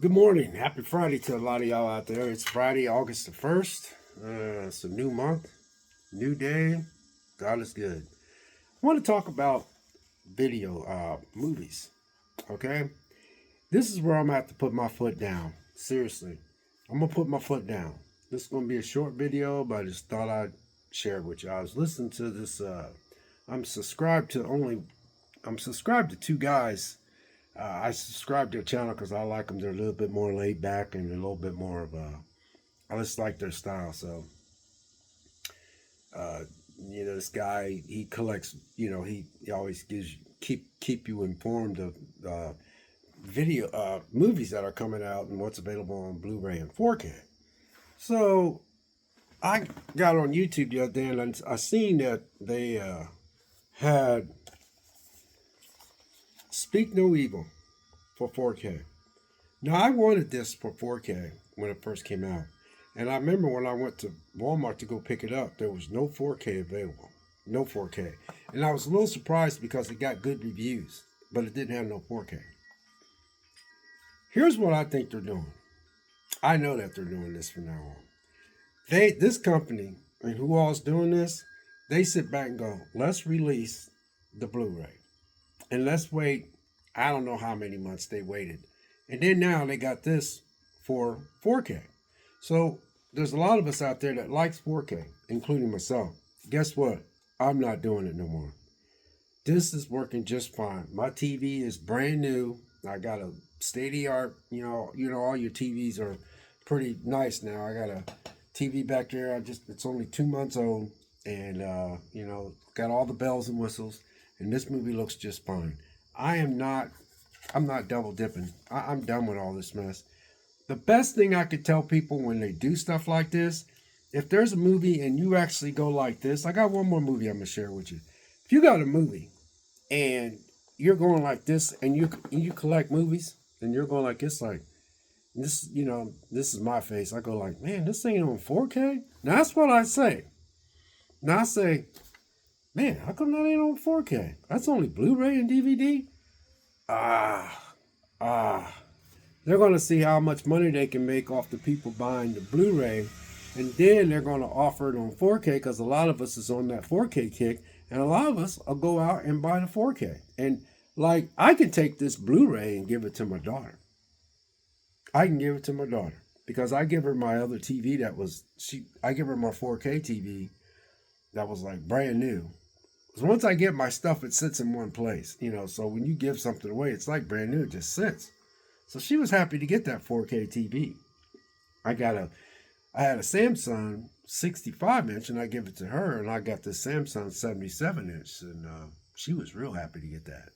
Good morning. Happy Friday to a lot of y'all out there. It's Friday, August the 1st. It's a new month, new day. God is good. I want to talk about video movies. Okay? This is where I'm going to have to put my foot down. Seriously. I'm going to put my foot down. This is going to be a short video, but I just thought I'd share it with you. I was listening to this. I'm subscribed to only, I'm subscribed to two guys. I subscribe to their channel because I like them. They're a little bit more laid back and a little bit more of a. I just like their style. So, uh, this guy he collects. He always gives keep you informed of video movies that are coming out and what's available on Blu-ray and 4K. So I got on YouTube the other day and I seen that they had Speak No Evil for 4K. Now, I wanted this for 4K when it first came out. And I remember when I went to Walmart to go pick it up, there was no 4K available. No 4K. And I was a little surprised because it got good reviews, but it didn't have no 4K. Here's what I think they're doing. I know that they're doing this from now on. This company, and who all's doing this, they sit back and go, let's release the Blu-ray. And let's wait, I don't know how many months they waited. And then now they got this for 4K. So there's a lot of us out there that likes 4K, including myself. Guess what? I'm not doing it no more. This is working just fine. My TV is brand new. I got a state of the art. All your TVs are pretty nice now. I got a TV back there. It's only 2 months old, and got all the bells and whistles. And this movie looks just fine. I'm not double dipping. I'm done with all this mess. The best thing I could tell people when they do stuff like this, if there's a movie and you actually go like this, I got one more movie I'm gonna share with you. If you got a movie and you're going like this, and you collect movies, and you're going like this, like this, this is my face. I go like, man, this ain't on 4K. Now that's what I say. Now I say, man, how come that ain't on 4K? That's only Blu-ray and DVD. Ah, ah. They're going to see how much money they can make off the people buying the Blu-ray, and then they're going to offer it on 4K because a lot of us is on that 4K kick, and a lot of us will go out and buy the 4K. And like, I can take this Blu-ray and give it to my daughter. I can give it to my daughter because I give her my other TV I give her my 4K TV that was like brand new. Because once I get my stuff, it sits in one place, So when you give something away, it's like brand new, it just sits. So she was happy to get that 4K TV. I had a Samsung 65-inch, and I give it to her, and I got the Samsung 77-inch, and she was real happy to get that.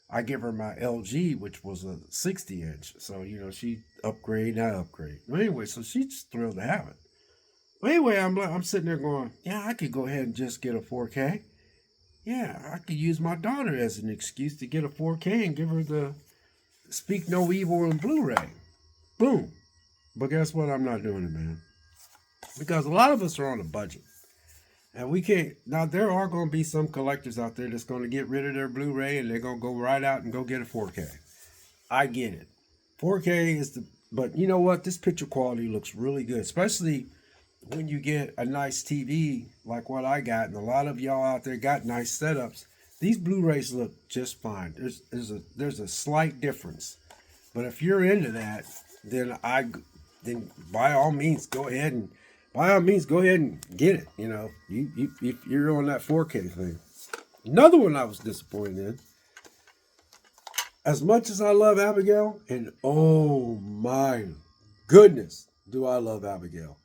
I give her my LG, which was a 60-inch, so she upgrade, I upgrade. But anyway, so she's thrilled to have it. But anyway, I'm sitting there going, yeah, I could go ahead and just get a 4K. Yeah, I could use my daughter as an excuse to get a 4K and give her the Speak No Evil in Blu-ray. Boom. But guess what? I'm not doing it, man. Because a lot of us are on a budget. And we can't. Now, there are going to be some collectors out there that's going to get rid of their Blu-ray and they're going to go right out and go get a 4K. I get it. 4K is the. But you know what? This picture quality looks really good, especially when you get a nice TV like what I got, and a lot of y'all out there got nice setups. These Blu-rays look just fine. There's a slight difference, but if you're into that, then by all means go ahead and get it. If you're on that 4K thing. Another one I was disappointed in. As much as I love Abigail, and oh my goodness, do I love Abigail.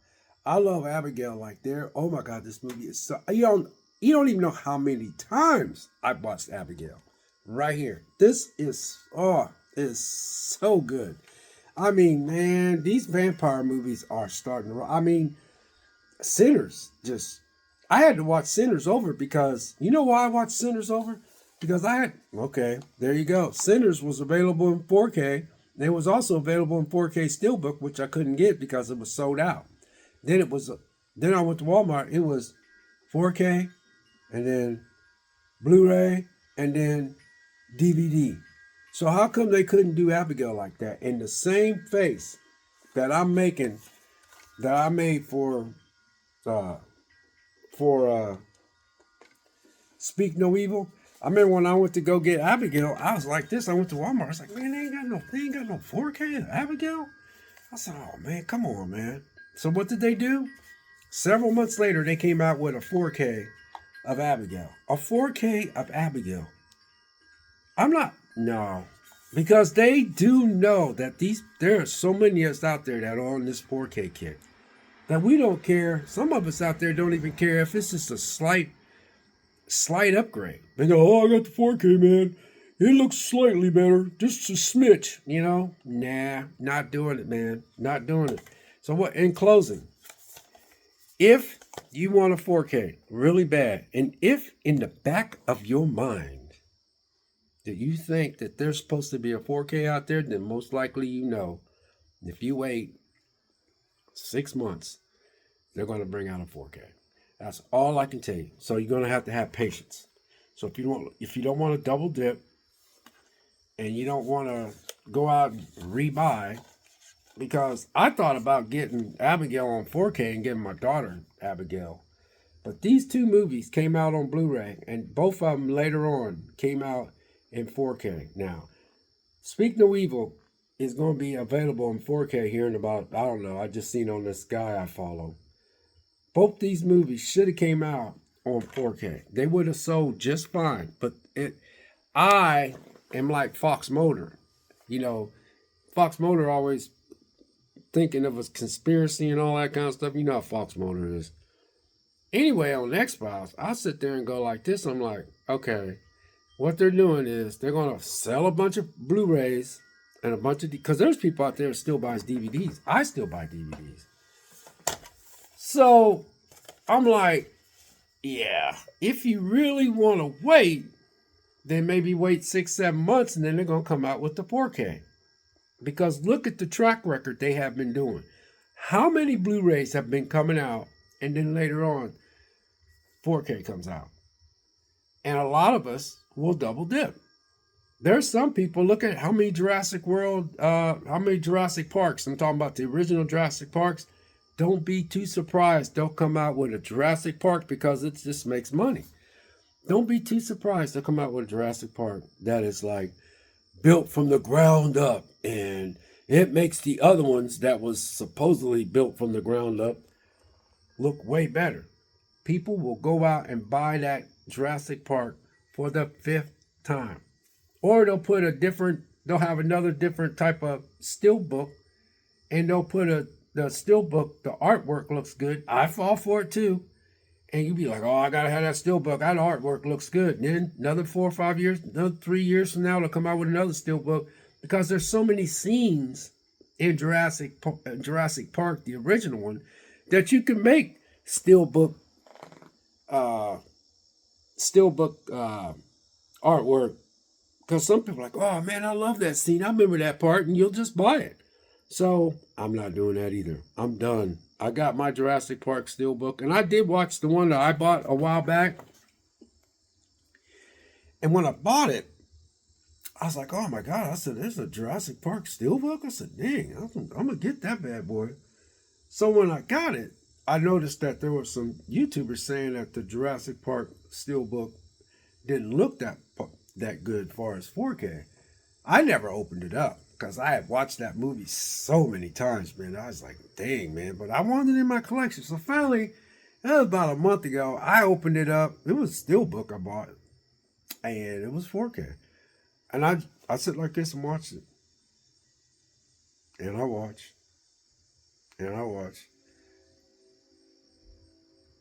I love Abigail like there. Oh my God, this movie is so. You don't even know how many times I've watched Abigail. Right here. This is so good. I mean, man, these vampire movies are starting to. I mean, Sinners just. I had to watch Sinners over because you know why I watched Sinners over? Because okay, there you go. Sinners was available in 4K. And it was also available in 4K Steelbook, which I couldn't get because it was sold out. Then I went to Walmart. It was 4K, and then Blu-ray, and then DVD. So how come they couldn't do Abigail like that in the same face that I'm making, that I made uh for Speak No Evil? I remember when I went to go get Abigail, I was like this. I went to Walmart. I was like, man, they ain't got no 4K of Abigail. I said, oh man, come on, man. So what did they do? Several months later, they came out with a 4K of Abigail. A 4K of Abigail. I'm not, no. Because they do know that there are so many of us out there that are on this 4K kit that we don't care. Some of us out there don't even care if it's just a slight upgrade. They go, oh, I got the 4K, man. It looks slightly better, just a smidge, you know? Nah, not doing it, man. Not doing it. So what? In closing, if you want a 4K really bad, and if in the back of your mind that you think that there's supposed to be a 4K out there, then most likely you know if you wait 6 months, they're going to bring out a 4K. That's all I can tell you. So you're going to have patience. So if you don't want to double dip, and you don't want to go out and rebuy, because I thought about getting Abigail on 4K and giving my daughter Abigail. But these two movies came out on Blu-ray, and both of them later on came out in 4K. Now, Speak No Evil is going to be available in 4K here in about, I don't know, I just seen on this guy I follow. Both these movies should have came out on 4K. They would have sold just fine. But I am like Fox Motor. You know, Fox Motor always thinking of a conspiracy and all that kind of stuff. You know how Fox Motor is. Anyway, on X-Files, I sit there and go like this. I'm like, okay, what they're doing is they're going to sell a bunch of Blu-rays and a bunch of... Because there's people out there that still buys DVDs. I still buy DVDs. So, I'm like, yeah, if you really want to wait, then maybe wait 6-7 months and then they're going to come out with the 4K. Because look at the track record they have been doing. How many Blu-rays have been coming out and then later on 4K comes out? And a lot of us will double dip. There's some people, look at how many Jurassic Parks, I'm talking about the original Jurassic Parks. Don't be too surprised they'll come out with a Jurassic Park because it just makes money. Don't be too surprised they'll come out with a Jurassic Park that is like built from the ground up, and it makes the other ones that was supposedly built from the ground up look way better. People will go out and buy that Jurassic Park for the 5th time. Or they'll have another different type of still book, and they'll put the still book, the artwork looks good. I fall for it too. And you'd be like, oh, I gotta have that still book. That artwork looks good. And then another 4 or 5 years, another 3 years from now, they'll come out with another still book, because there's so many scenes in Jurassic Park, the original one, that you can make still book artwork. Because some people are like, oh man, I love that scene. I remember that part, and you'll just buy it. So I'm not doing that either. I'm done. I got my Jurassic Park steelbook, and I did watch the one that I bought a while back. And when I bought it, I was like, oh my God. I said, there's a Jurassic Park steelbook? I said, dang, I'm going to get that bad boy. So when I got it, I noticed that there were some YouTubers saying that the Jurassic Park steelbook didn't look that good as far as 4K. I never opened it up, because I had watched that movie so many times, man. I was like, dang, man. But I wanted it in my collection. So finally, it was about a month ago, I opened it up. It was a steelbook I bought. And it was 4K. And I sit like this and watch it. And I watch. And I watch.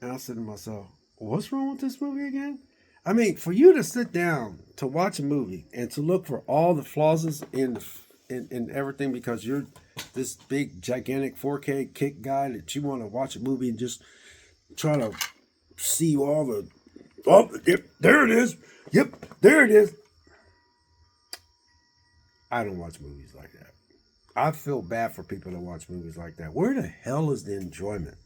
And I said to myself, what's wrong with this movie again? I mean, for you to sit down to watch a movie and to look for all the flaws in everything, because you're this big, gigantic 4K kick guy that you want to watch a movie and just try to see all the, oh, yep, there it is. Yep, there it is. I don't watch movies like that. I feel bad for people that watch movies like that. Where the hell is the enjoyment?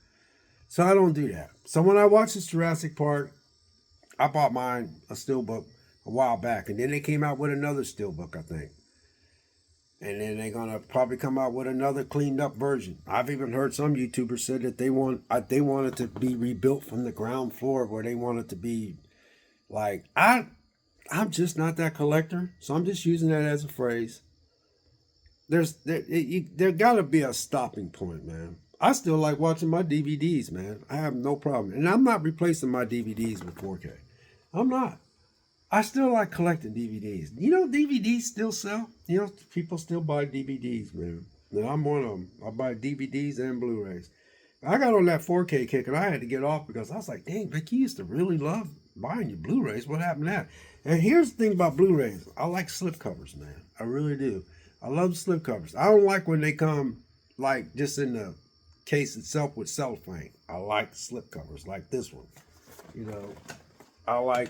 So I don't do that. So when I watch this Jurassic Park, I bought mine a steelbook a while back, and then they came out with another steelbook, I think. and then they're gonna probably come out with another cleaned up version. I've even heard some YouTubers said that they want it to be rebuilt from the ground floor, where they want it to be like I'm just not that collector, so I'm just using that as a phrase. There gotta be a stopping point, man. I still like watching my DVDs, man. I have no problem, and I'm not replacing my DVDs with 4K. I'm not. I still like collecting DVDs. You know, DVDs still sell. You know, people still buy DVDs, man. And I'm one of them. I buy DVDs and Blu-rays. I got on that 4K kick, and I had to get off because I was like, dang, Vic, you used to really love buying your Blu-rays. What happened to that? And here's the thing about Blu-rays. I like slipcovers, man. I really do. I love slipcovers. I don't like when they come, like, just in the case itself with cellophane. I like slipcovers like this one. You know, I like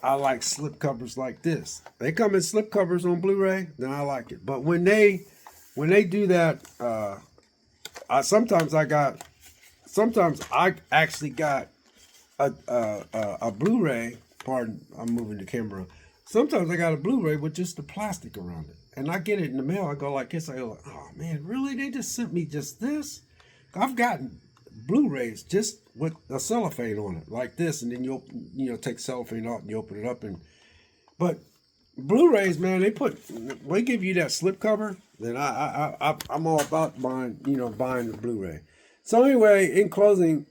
slipcovers like this. They come in slipcovers on Blu-ray, then I like it. But when they do that, sometimes I actually got a Blu-ray. Pardon, I'm moving the camera. Sometimes I got a Blu-ray with just the plastic around it, and I get it in the mail. I go like this. I go like, oh man, really? They just sent me just this? I've gotten Blu-rays just with a cellophane on it, like this, and then you take cellophane off and you open it up, but Blu-rays, man, they give you that slipcover, then I'm all about buying the Blu-ray. So anyway, in closing,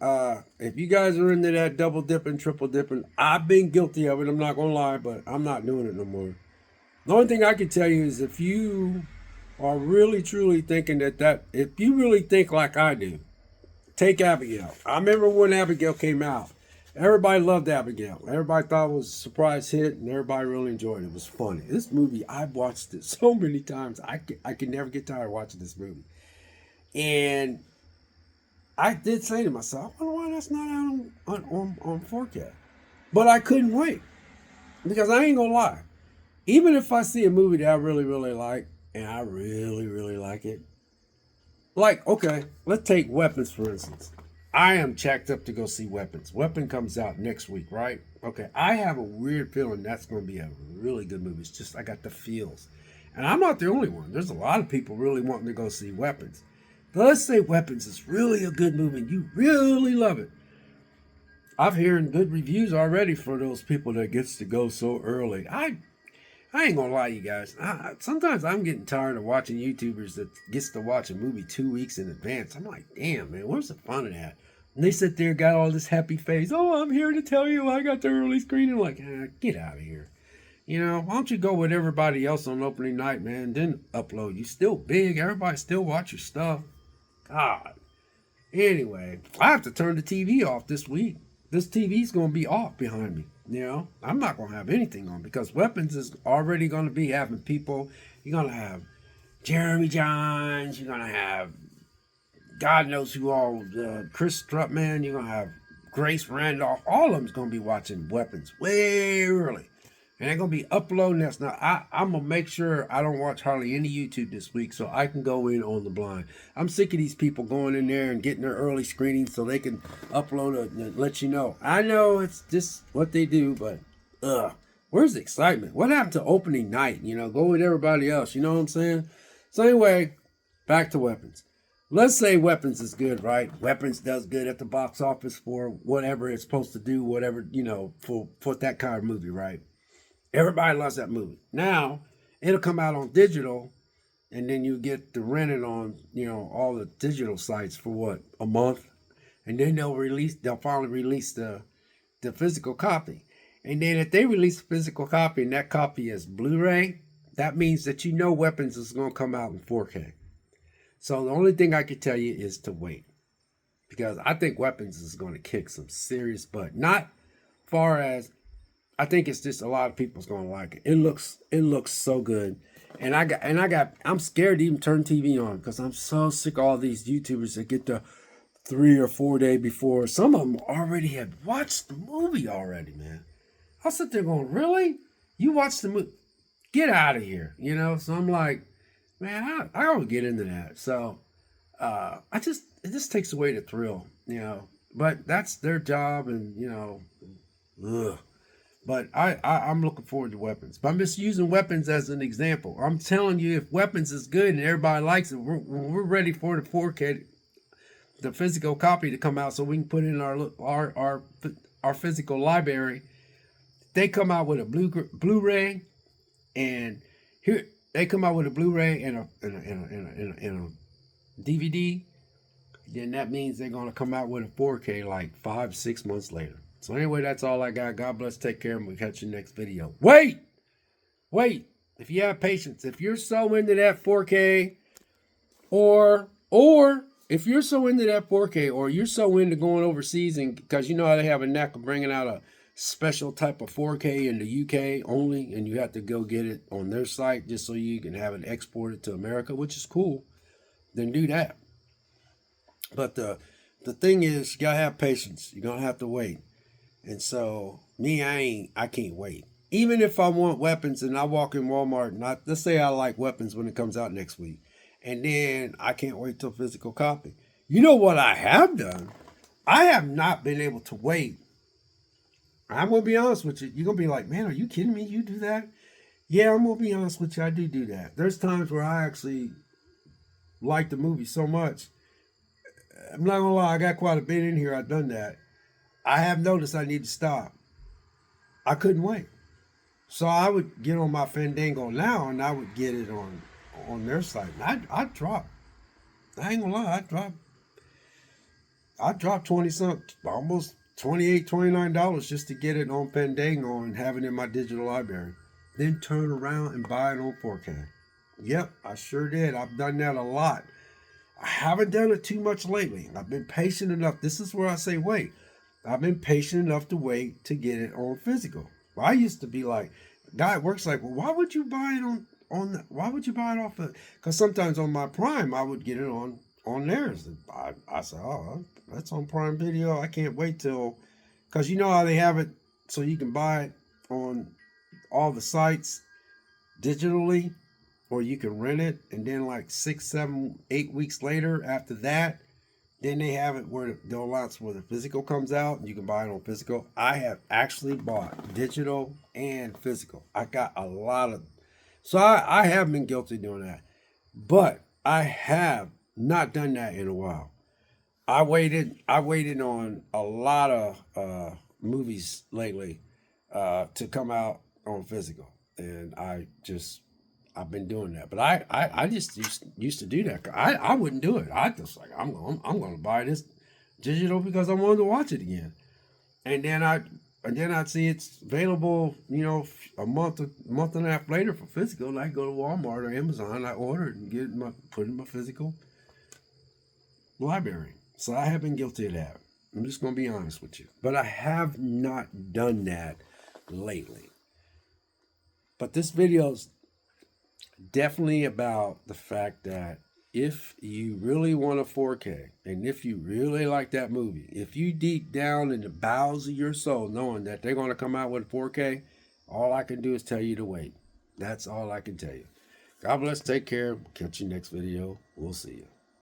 if you guys are into that double dipping, triple dipping, I've been guilty of it. I'm not gonna lie, but I'm not doing it no more. The only thing I can tell you is if you are really truly thinking if you really think like I do, take Abigail. I remember when Abigail came out. Everybody loved Abigail. Everybody thought it was a surprise hit, and everybody really enjoyed it. It was funny. This movie, I've watched it so many times. I can never get tired of watching this movie. And I did say to myself, I wonder why that's not out on 4K. But I couldn't wait. Because I ain't going to lie. Even if I see a movie that I really, really like, and I really, really like it, like, okay, let's take Weapons, for instance. I am checked up to go see Weapons. Weapon comes out next week, right? Okay, I have a weird feeling that's going to be a really good movie. It's just, I got the feels. And I'm not the only one. There's a lot of people really wanting to go see Weapons. But let's say Weapons is really a good movie and you really love it. I've heard good reviews already for those people that gets to go so early. I ain't gonna lie, you guys. Sometimes I'm getting tired of watching YouTubers that gets to watch a movie 2 weeks in advance. I'm like, damn, man, where's the fun of that? And they sit there, got all this happy face. Oh, I'm here to tell you I got the early screening. Like, get out of here. You know, why don't you go with everybody else on opening night, man? Then upload. You still big. Everybody still watch your stuff. God. Anyway, I have to turn the TV off this week. This TV's gonna be off behind me. You know, I'm not going to have anything on because Weapons is already going to be having people. You're going to have Jeremy Johns. You're going to have God knows who all, Chris Strutman. You're going to have Grace Randolph. All of them's going to be watching Weapons way early. And they're going to be uploading this. Now, I'm going to make sure I don't watch hardly any YouTube this week so I can go in on the blind. I'm sick of these people going in there and getting their early screenings so they can upload it and let you know. I know it's just what they do, but where's the excitement? What happened to opening night? You know, go with everybody else. You know what I'm saying? So anyway, back to Weapons. Let's say Weapons is good, right? Weapons does good at the box office for whatever it's supposed to do, whatever, for that kind of movie, right? Everybody loves that movie. Now, it'll come out on digital, and then you get to rent it on, all the digital sites for what, a month? And then they'll finally release the physical copy. And then if they release the physical copy and that copy is Blu-ray, that means that Weapons is going to come out in 4K. So the only thing I can tell you is to wait. Because I think Weapons is going to kick some serious butt. Not far as... I think it's just a lot of people's gonna like it. It looks so good, and I'm scared to even turn TV on because I'm so sick of all these YouTubers that get the 3 or 4 day before. Some of them already had watched the movie already, man. I'll sit there going, really? You watched the movie? Get out of here, So I'm like, man, I don't get into that. So it just takes away the thrill, But that's their job, and ugh. But I'm looking forward to weapons. But I'm just using weapons as an example. I'm telling you, if weapons is good and everybody likes it, we're ready for the 4K, the physical copy to come out, so we can put it in our physical library. They come out with a Blu-ray, and here they come out with a Blu-ray and a DVD. Then that means they're gonna come out with a 4K like 5-6 months later. So anyway, that's all I got. God bless. Take care, and we'll catch you next video. Wait. If you have patience, if you're so into that 4K, or if you're so into that 4K, or you're so into going overseas, and because you know how they have a knack of bringing out a special type of 4K in the UK only, and you have to go get it on their site just so you can have it exported to America, which is cool, then do that. But the thing is, you gotta have patience. You're gonna have to wait. And so me, I can't wait. Even if I want weapons and I walk in Walmart and let's say I like weapons when it comes out next week, and then I can't wait till physical copy. You know what I have done? I have not been able to wait. I'm gonna be honest with you. You're gonna be like, man, are you kidding me? You do that? Yeah, I'm gonna be honest with you. I do that. There's times where I actually like the movie so much. I'm not gonna lie, I got quite a bit in here. I've done that. I have noticed I need to stop. I couldn't wait. So I would get on my Fandango now and I would get it on their site. I'd drop. I ain't gonna lie, I dropped 20 something, almost $28, $29 just to get it on Fandango and have it in my digital library. Then turn around and buy it on 4K. Yep, I sure did. I've done that a lot. I haven't done it too much lately. I've been patient enough. This is where I say wait. I've been patient enough to wait to get it on physical. Well, I used to be like, the guy at work's like, well, why would you buy it why would you buy it off of, because sometimes on my Prime, I would get it on theirs. I said, oh, that's on Prime Video. I can't wait till, because you know how they have it so you can buy it on all the sites digitally, or you can rent it, and then like 6, 7, 8 weeks later after that, then they have it where the lots where the physical comes out and you can buy it on physical. I have actually bought digital and physical. I got a lot of, so I have been guilty of doing that, but I have not done that in a while. I waited on a lot of movies lately to come out on physical, and I've been doing that, but I just used to do that. I wouldn't do it. I just like I'm going to buy this digital because I wanted to watch it again, and then I'd see it's available, a month and a half later for physical, and I go to Walmart or Amazon, I order it and put it in my physical library. So I have been guilty of that. I'm just going to be honest with you, but I have not done that lately. But this video's definitely about the fact that if you really want a 4K, and if you really like that movie, if you deep down in the bowels of your soul knowing that they're going to come out with 4K, all I can do is tell you to wait. That's all I can tell you. God bless. Take care. Catch you next video. We'll see you.